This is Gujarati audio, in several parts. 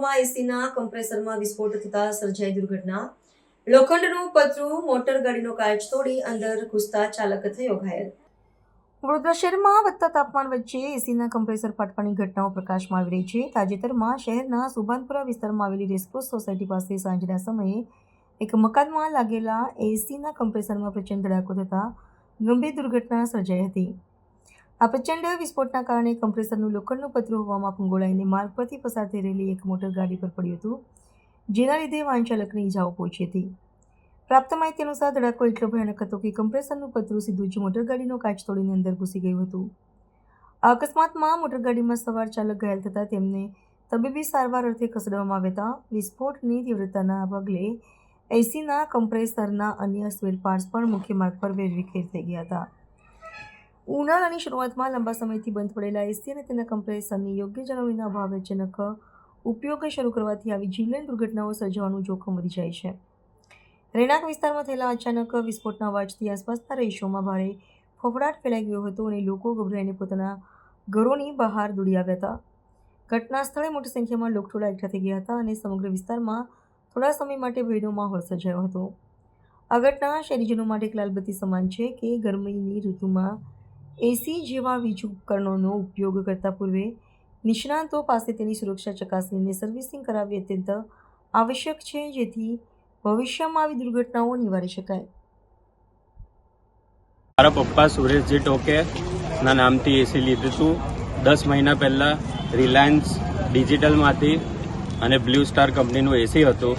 વિસ્તારોમાં એસીના કમ્પ્રેસરમાં વિસ્ફોટ થતા સર્જાઈ દુર્ઘટના। લોખંડનું પતરું મોટર ગાડીનો કાચ તોડી અંદર ઘૂસતા ચાલક થયો ઘાયલ। વડોદરા શહેરમાં વધતા તાપમાન વચ્ચે એસીના કમ્પ્રેસર ફાટવાની ઘટનાઓ પ્રકાશમાં આવી રહી છે। તાજેતરમાં શહેરના સુભાનપુરા વિસ્તારમાં આવેલી રેસકોર્સ સોસાયટી પાસે સાંજના સમયે એક મકાનમાં લાગેલા એસીના કમ્પ્રેસરમાં પ્રચંડ ધડાકો થતા ગંભીર દુર્ઘટના સર્જાઈ હતી। આ પ્રચંડ વિસ્ફોટના કારણે કમ્પ્રેસરનું લોખંડનું પતરું હવામાં ફંગોળાઈને માર્ગ પરથી પસાર થઈ રહેલી એક મોટર ગાડી પર પડ્યું હતું, જેના લીધે વાહન ચાલકને ઈજાઓ પહોંચી હતી। પ્રાપ્ત માહિતી અનુસાર ધડાકો એટલો ભયાનક હતો કે કમ્પ્રેસરનું પતરું સીધું જ મોટર ગાડીનો કાચ તોડીને અંદર ઘૂસી ગયું હતું। આ અકસ્માતમાં મોટર ગાડીમાં સવાર ચાલક ઘાયલ થતાં તેમને તબીબી સારવાર અર્થે ખસેડવામાં આવ્યા હતા। વિસ્ફોટની તીવ્રતાના પગલે એસીના કમ્પ્રેસરના અન્ય સ્પેર પાર્ટ્સ પણ મુખ્ય માર્ગ પર વેરવિખેર થઈ ગયા હતા। ઉનાળાની શરૂઆતમાં લાંબા સમયથી બંધ પડેલા એસી અને તેના કમ્પ્રેસરની યોગ્ય જાળવણીના અભાવે અચાનક ઉપયોગ શરૂ કરવાથી આવી જીવલેણ દુર્ઘટનાઓ સર્જવાનું જોખમ વધી જાય છે। રહેણાંક વિસ્તારમાં થયેલા અચાનક વિસ્ફોટના અવાજથી આસપાસના રહીશોમાં ભારે ફફડાટ ફેલાઈ ગયો હતો અને લોકો ગભરાઈને પોતાના ઘરોની બહાર દોડી આવ્યા હતા। ઘટના સ્થળે મોટી સંખ્યામાં લોકટોળા એકઠા થઈ ગયા હતા અને સમગ્ર વિસ્તારમાં થોડા સમય માટે ભયનો માહોલ સર્જાયો હતો। આ ઘટના શહેરીજનો માટે એક લાલબત્તી સમાન છે કે ગરમીની ઋતુમાં એસી જેવા વીજ ઉપકરણોનો ઉપયોગ કરતા પૂર્વે નિષ્ણાતો પાસે તેની સુરક્ષા ચકાસણીને સર્વિસિંગ કરાવવી અત્યંત આવશ્યક છે, જેથી ભવિષ્યમાં આવી દુર્ઘટનાઓ નિવારી શકાય। મારા પપ્પા સુરેશજી ટોકે ના નામથી એસી લીધું હતું 10 મહિના પહેલાં રિલાયન્સ ડિજિટલમાંથી અને બ્લુ સ્ટાર કંપનીનું એસી હતું।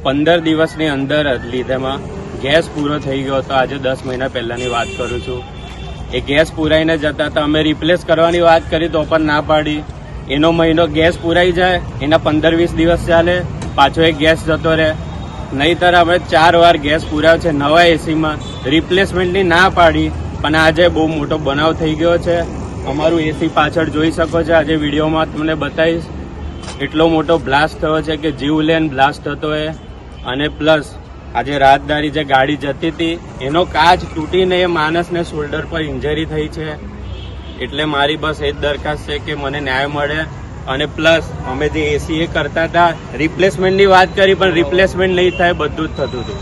15 દિવસની અંદર જ લીધેમાં ગેસ પૂરો થઈ ગયો હતો। આજે 10 મહિના પહેલાંની વાત કરું છું। એ ગેસ પૂરાઈને જતા હતા, અમે રિપ્લેસ કરવાની વાત કરી તો પણ ના પાડી। એનો મહિનો ગેસ પૂરાઈ જાય, એના 15-20 દિવસ ચાલે, પાછો એક ગેસ જતો રહે। નહીંતર અમે 4 વાર ગેસ પૂરાયો છે નવા એસીમાં, રિપ્લેસમેન્ટની ના પાડી, પણ આજે બહુ મોટો બનાવ થઈ ગયો છે। અમારું એસી પાછળ જોઈ શકો છો, આજે વિડીયોમાં તમને બતાવીશ। એટલો મોટો બ્લાસ્ટ થયો છે કે જીવલેણ બ્લાસ્ટ થતો હોય, અને પ્લસ આજે રાહદારી જે ગાડી જતી હતી એનો કાચ તૂટીને એ માણસને શોલ્ડર પર ઇન્જરી થઈ છે। એટલે મારી બસ એ જ દરખાસ્ત છે કે મને ન્યાય મળે, અને પ્લસ અમે જે એસી એ કરતા હતા રિપ્લેસમેન્ટની વાત કરી, પણ રિપ્લેસમેન્ટ નહીં થાય, બધું જ થતું હતું।